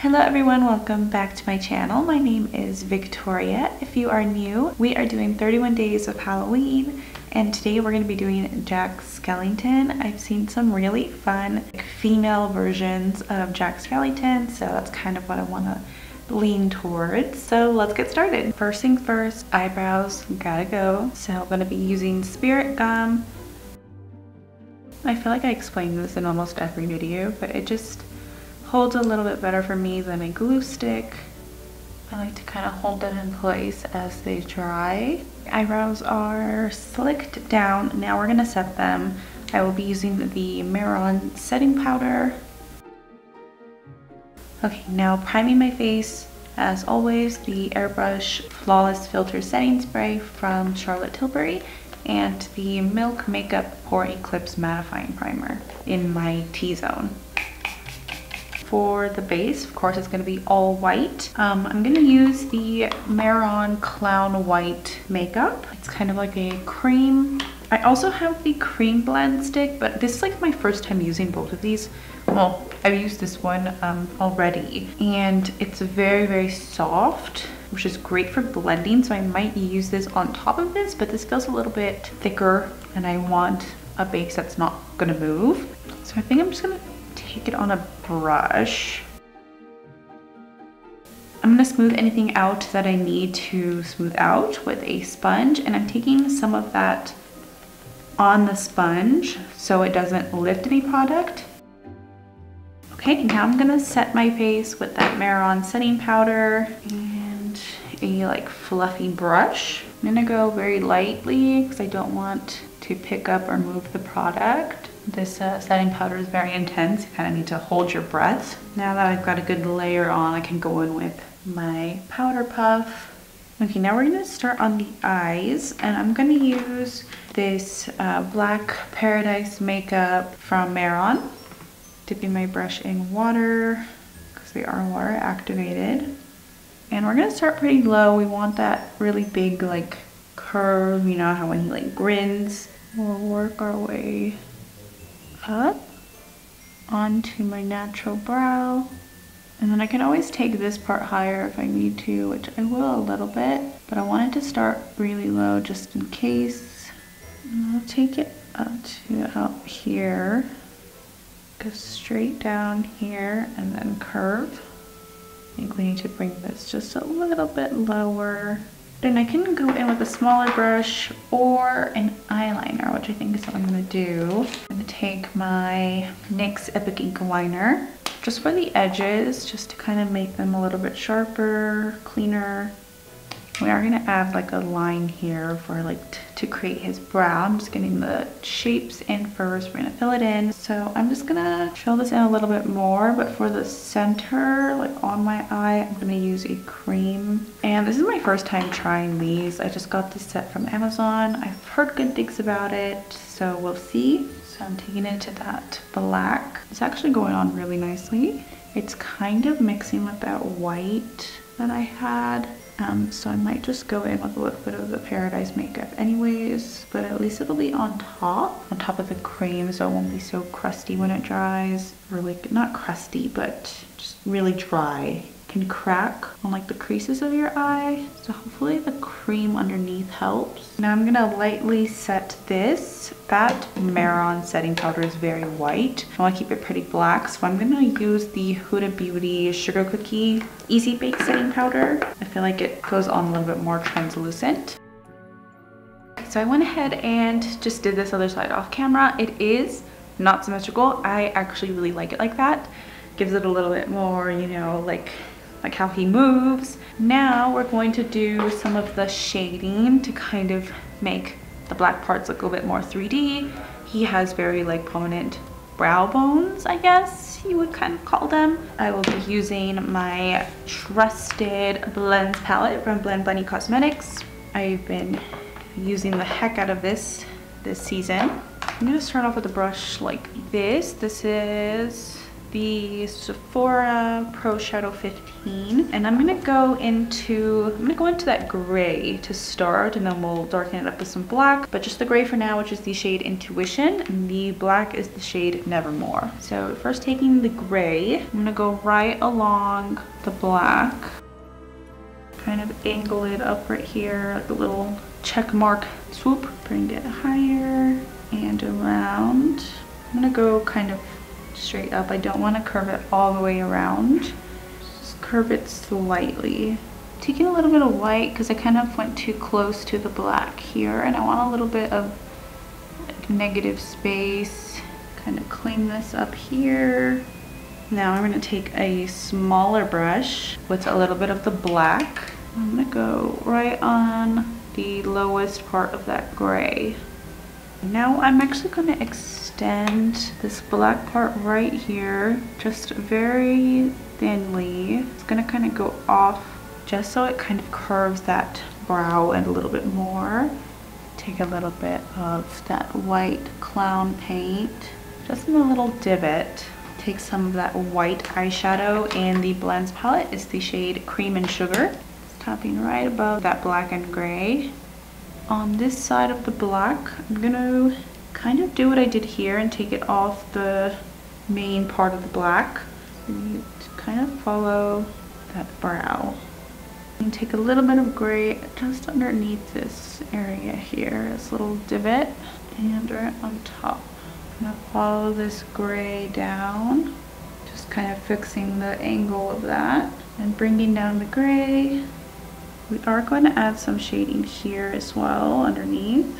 Hello everyone, welcome back to my channel. My name is Victoria. If you are new, we are doing 31 days of Halloween, and today we're going to be doing Jack Skellington. I've seen some really fun female versions of Jack Skellington, so that's kind of what I want to lean towards. So let's get started. First things first, eyebrows gotta go. So I'm going to be using Spirit Gum. I feel like I explain this in almost every video, but it just holds a little bit better for me than a glue stick. I like to kind of hold them in place as they dry. Eyebrows are slicked down. Now we're gonna set them. I will be using the Maron setting powder. Okay, now priming my face. As always, the Airbrush Flawless Filter Setting Spray from Charlotte Tilbury and the Milk Makeup Pore Eclipse Mattifying Primer in my T-zone. For the base, of course, it's going to be all white. I'm going to use the Maron Clown White makeup. It's kind of like a cream. I also have the cream blend stick, but this is like my first time using both of these. Well, I've used this one already, and it's very, very soft, which is great for blending. So I might use this on top of this, but this feels a little bit thicker, and I want a base that's not going to move. So I think I'm just going to take it on a brush. I'm going to smooth anything out that I need to smooth out with a sponge, and I'm taking some of that on the sponge so it doesn't lift any product. Okay, now I'm going to set my face with that Maron setting powder and a like fluffy brush. I'm going to go very lightly because I don't want to pick up or move the product. This setting powder is very intense. You kind of need to hold your breath. Now that I've got a good layer on, I can go in with my powder puff. Okay, now we're going to start on the eyes, and I'm going to use this Black Paradise makeup from Maron. Dipping my brush in water because they are water activated. And we're going to start pretty low. We want that really big like curve, you know how when he like grins. We'll work our way up onto my natural brow, and then I can always take this part higher if I need to, which I will a little bit, but I wanted to start really low just in case. And I'll take it up to out here, go straight down here, and then curve. I think we need to bring this just a little bit lower. Then I can go in with a smaller brush or an eyeliner, which I think is what I'm gonna do. I'm gonna take my NYX Epic Ink liner, just for the edges, just to kind of make them a little bit sharper, cleaner. We are gonna add like a line here for like to create his brow. I'm just getting the shapes in first. We're gonna fill it in. So I'm just gonna fill this in a little bit more, but for the center, like on my eye, I'm gonna use a cream. And this is my first time trying these. I just got this set from Amazon. I've heard good things about it, so we'll see. So I'm taking it to that black. It's actually going on really nicely. It's kind of mixing with that white that I had. So I might just go in with a little bit of the Paradise makeup anyways, but at least it'll be on top of the cream, so it won't be so crusty when it dries. Or like, not crusty, but just really dry. Can crack on like the creases of your eye. So hopefully the cream underneath helps. Now I'm gonna lightly set this. That Maron setting powder is very white. I wanna keep it pretty black, so I'm gonna use the Huda Beauty Sugar Cookie Easy Bake setting powder. I feel like it goes on a little bit more translucent. So I went ahead and just did this other side off camera. It is not symmetrical. I actually really like it like that. Gives it a little bit more, you know, like how he moves. Now we're going to do some of the shading to kind of make the black parts look a little bit more 3D. He has very like prominent brow bones, I guess you would kind of call them. I will be using my trusted blends palette from Blend Bunny Cosmetics. I've been using the heck out of this season. I'm gonna start off with a brush like this. This is the Sephora Pro Shadow 15, and I'm gonna go into that gray to start, and then we'll darken it up with some black, but just the gray for now, which is the shade Intuition, and the black is the shade Nevermore. So first, taking the gray, I'm gonna go right along the black, kind of angle it up right here, like a little check mark swoop, bring it higher and around. I'm gonna go kind of straight up. I don't want to curve it all the way around. Just curve it slightly. Taking a little bit of white because I kind of went too close to the black here, and I want a little bit of negative space. Kind of clean this up here. Now I'm going to take a smaller brush with a little bit of the black. I'm going to go right on the lowest part of that gray. Now I'm actually going to extend this black part right here, just very thinly. It's going to kind of go off just so it kind of curves that brow and a little bit more. Take a little bit of that white clown paint, just in a little divot. Take some of that white eyeshadow, and the blends palette is the shade Cream and Sugar. Tapping right above that black and gray. On this side of the black, I'm gonna kind of do what I did here and take it off the main part of the black. You kind of follow that brow. And take a little bit of gray just underneath this area here, this little divot, and right on top. I'm gonna follow this gray down, just kind of fixing the angle of that and bringing down the gray. We are going to add some shading here as well underneath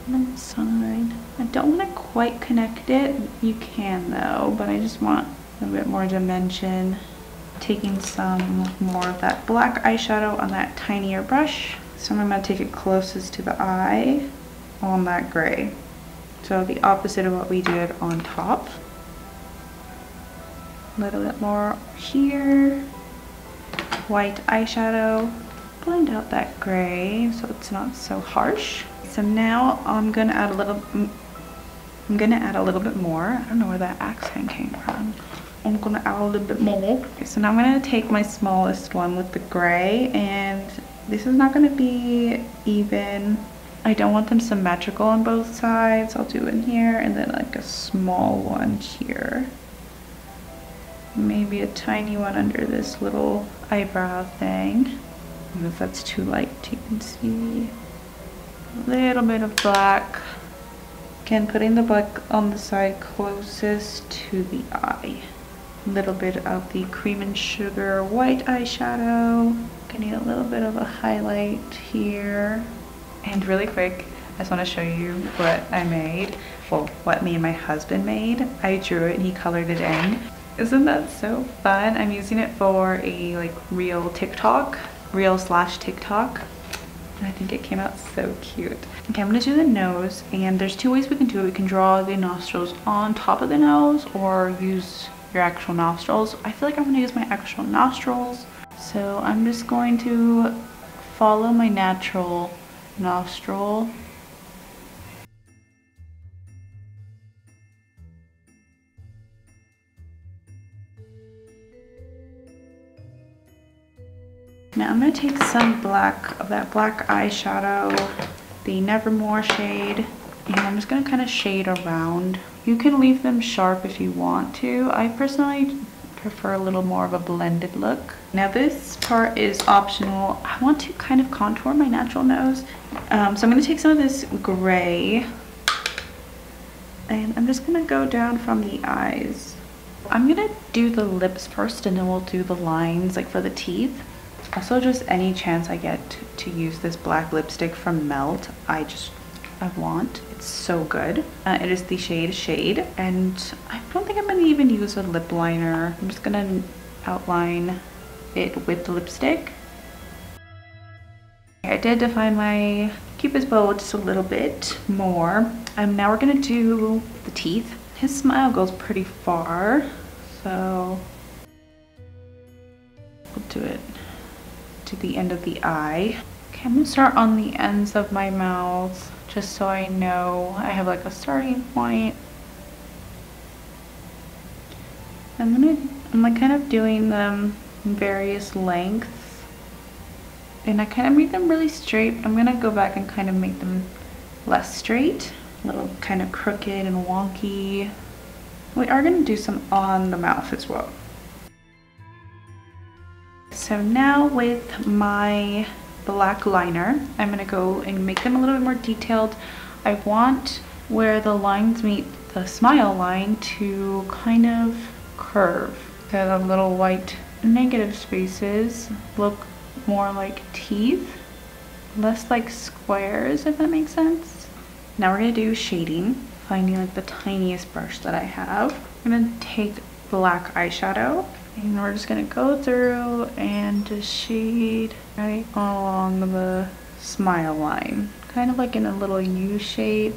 on the side. I don't want to quite connect it. You can though, but I just want a little bit more dimension. Taking some more of that black eyeshadow on that tinier brush. So I'm going to take it closest to the eye on that gray. So the opposite of what we did on top. A little bit more here. White eyeshadow. Blend out that gray so it's not so harsh. So now I'm gonna add a little bit more. I don't know where that accent came from. I'm gonna add a little bit more. Okay, so now I'm gonna take my smallest one with the gray, and this is not gonna be even. I don't want them symmetrical on both sides. I'll do in here and then like a small one here. Maybe a tiny one under this little eyebrow thing. If that's too light, you can see a little bit of black. Again, putting the black on the side closest to the eye. A little bit of the Cream and Sugar white eyeshadow. Getting a little bit of a highlight here. And really quick, I just want to show you what I made. Well, what me and my husband made. I drew it and he colored it in. Isn't that so fun? I'm using it for a like reel TikTok. Reel/TikTok, and I think it came out so cute. Okay, I'm gonna do the nose, and there's two ways we can do it. We can draw the nostrils on top of the nose or use your actual nostrils. I feel like I'm gonna use my actual nostrils, so I'm just going to follow my natural nostril. Now I'm going to take some black of that black eyeshadow, the Nevermore shade, and I'm just going to kind of shade around. You can leave them sharp if you want to. I personally prefer a little more of a blended look. Now this part is optional. I want to kind of contour my natural nose. So I'm going to take some of this gray, and I'm just going to go down from the eyes. I'm going to do the lips first, and then we'll do the lines like for the teeth. Also, just any chance I get to use this black lipstick from Melt, I want. It's so good. It is the shade Shade, and I don't think I'm gonna even use a lip liner. I'm just gonna outline it with the lipstick. I did define my Cupid's bow just a little bit more. Now we're gonna do the teeth. His smile goes pretty far, so we'll do it to the end of the eye. Okay, I'm gonna start on the ends of my mouth just so I know I have like a starting point. I'm like kind of doing them in various lengths. And I kind of made them really straight. I'm gonna go back and kind of make them less straight, a little kind of crooked and wonky. We are gonna do some on the mouth as well. So now with my black liner, I'm gonna go and make them a little bit more detailed. I want where the lines meet the smile line to kind of curve. So the little white negative spaces look more like teeth, less like squares, if that makes sense. Now we're gonna do shading, finding like the tiniest brush that I have. I'm gonna take black eyeshadow and we're just gonna go through and just shade right along the smile line, kind of like in a little U shape,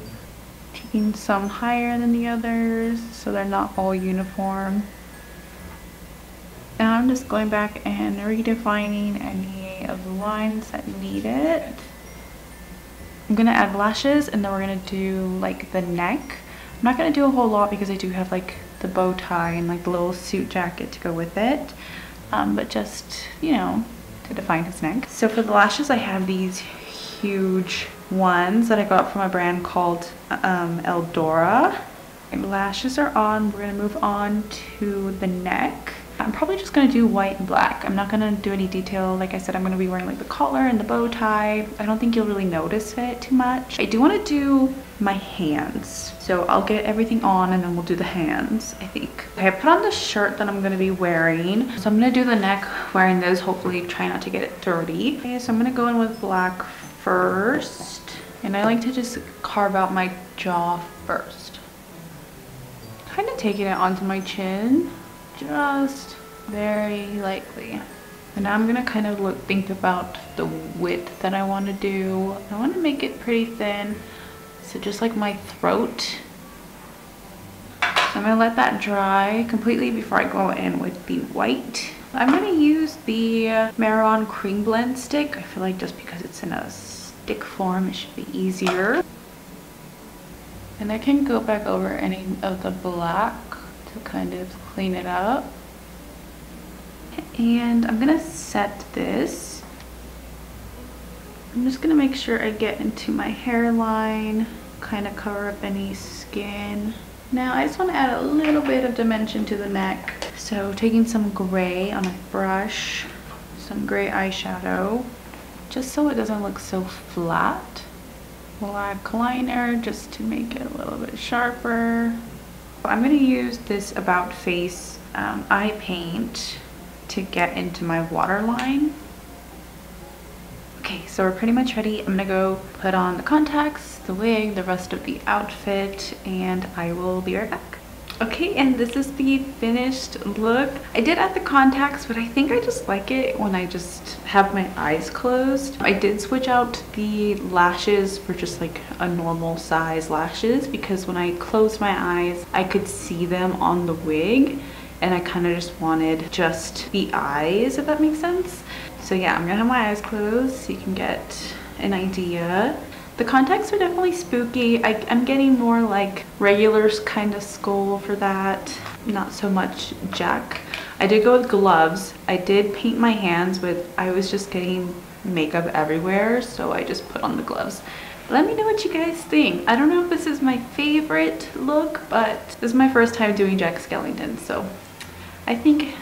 taking some higher than the others so they're not all uniform. Now I'm just going back and redefining any of the lines that need it. I'm gonna add lashes and then we're gonna do like the neck. I'm not gonna do a whole lot because I do have like the bow tie and like the little suit jacket to go with it. But just, you know, to define his neck. So for the lashes, I have these huge ones that I got from a brand called Eldora. Lashes are on. We're gonna move on to the neck. I'm probably just gonna do white and black. I'm not gonna do any detail. Like I said, I'm gonna be wearing like the collar and the bow tie. I don't think you'll really notice it too much. I do wanna do my hands. So I'll get everything on and then we'll do the hands, I think. Okay, I put on the shirt that I'm gonna be wearing. So I'm gonna do the neck wearing this, hopefully try not to get it dirty. Okay, so I'm gonna go in with black first. And I like to just carve out my jaw first. Kind of taking it onto my chin. Just very lightly. And now I'm gonna kind of think about the width that I want to do. I want to make it pretty thin, so just like my throat. So I'm gonna let that dry completely before I go in with the white. I'm gonna use the Maron Cream Blend stick. I feel like just because it's in a stick form, it should be easier. And I can go back over any of the black to kind of clean it up. And I'm gonna set this. I'm just gonna make sure I get into my hairline, kind of cover up any skin. Now I just want to add a little bit of dimension to the neck. So taking some gray on a brush, some gray eyeshadow, just so it doesn't look so flat. Black liner just to make it a little bit sharper. I'm going to use this About Face eye paint to get into my waterline. Okay, so we're pretty much ready. I'm going to go put on the contacts, the wig, the rest of the outfit, and I will be right back. Okay, and this is the finished look. I did add the contacts, but I think I just like it when I just have my eyes closed. I did switch out the lashes for just like a normal size lashes because when I closed my eyes, I could see them on the wig and I kind of just wanted just the eyes, if that makes sense. So yeah, I'm gonna have my eyes closed so you can get an idea. The contacts are definitely spooky. I'm getting more like regular kind of skull for that, not so much Jack. I did go with gloves. I did paint my hands, but I was just getting makeup everywhere, so I just put on the gloves. Let me know what you guys think. I don't know if this is my favorite look, but this is my first time doing Jack Skellington, so I think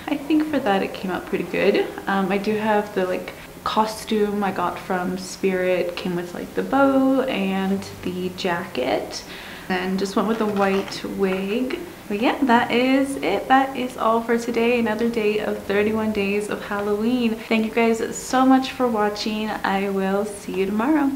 for that it came out pretty good. I do have the like costume I got from Spirit, came with like the bow and the jacket, and just went with the white wig. But yeah, that is it. That is all for today. Another day of 31 days of Halloween. Thank you guys so much for watching. I will see you tomorrow.